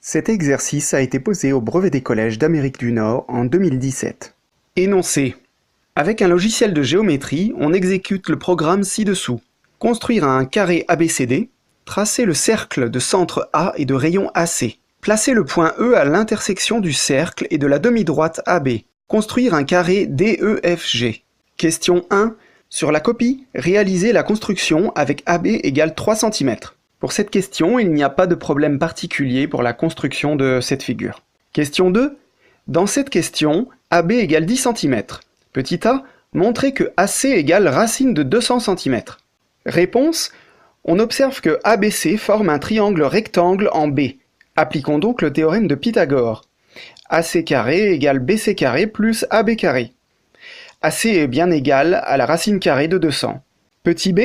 Cet exercice a été posé au brevet des collèges d'Amérique du Nord en 2017. Énoncé. Avec un logiciel de géométrie, on exécute le programme ci-dessous. Construire un carré ABCD, tracer le cercle de centre A et de rayon AC. Placer le point E à l'intersection du cercle et de la demi-droite AB. Construire un carré DEFG. Question 1. Sur la copie, réalisez la construction avec AB égale 3 cm. Pour cette question, il n'y a pas de problème particulier pour la construction de cette figure. Question 2. Dans cette question, AB égale 10 cm. Petit a, montrez que AC égale racine de 200 cm. Réponse. On observe que ABC forme un triangle rectangle en B. Appliquons donc le théorème de Pythagore. AC carré égale BC carré plus AB carré. AC est bien égal à la racine carrée de 200. Petit b,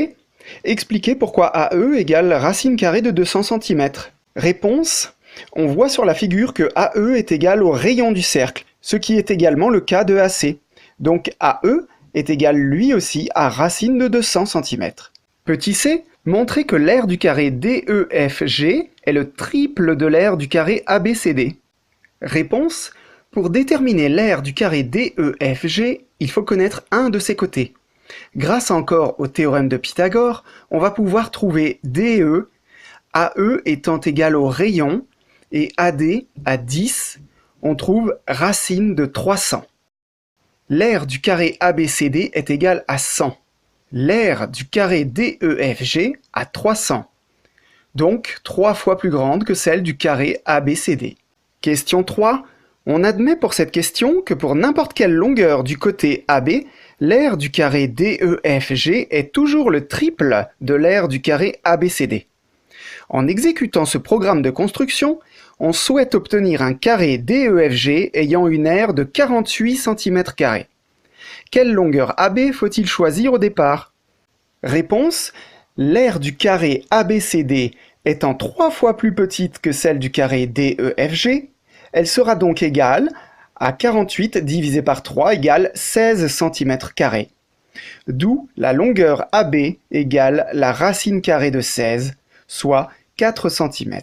expliquez pourquoi AE égale racine carrée de 200 cm. Réponse. On voit sur la figure que AE est égal au rayon du cercle, ce qui est également le cas de AC. Donc AE est égal lui aussi à racine de 200 cm. Petit c, montrez que l'aire du carré DEFG est le triple de l'aire du carré ABCD. Réponse. Pour déterminer l'aire du carré DEFG, il faut connaître un de ses côtés. Grâce encore au théorème de Pythagore, on va pouvoir trouver DE, AE étant égal au rayon, et AD à 10, on trouve racine de 300. L'aire du carré ABCD est égale à 100. L'aire du carré DEFG à 300. Donc 3 fois plus grande que celle du carré ABCD. Question 3. On admet pour cette question que pour n'importe quelle longueur du côté AB, l'aire du carré DEFG est toujours le triple de l'aire du carré ABCD. En exécutant ce programme de construction, on souhaite obtenir un carré DEFG ayant une aire de 48 cm². Quelle longueur AB faut-il choisir au départ? Réponse. L'aire du carré ABCD étant 3 fois plus petite que celle du carré DEFG, elle sera donc égale à 48 divisé par 3 égale 16 cm². D'où la longueur AB égale la racine carrée de 16, soit 4 cm.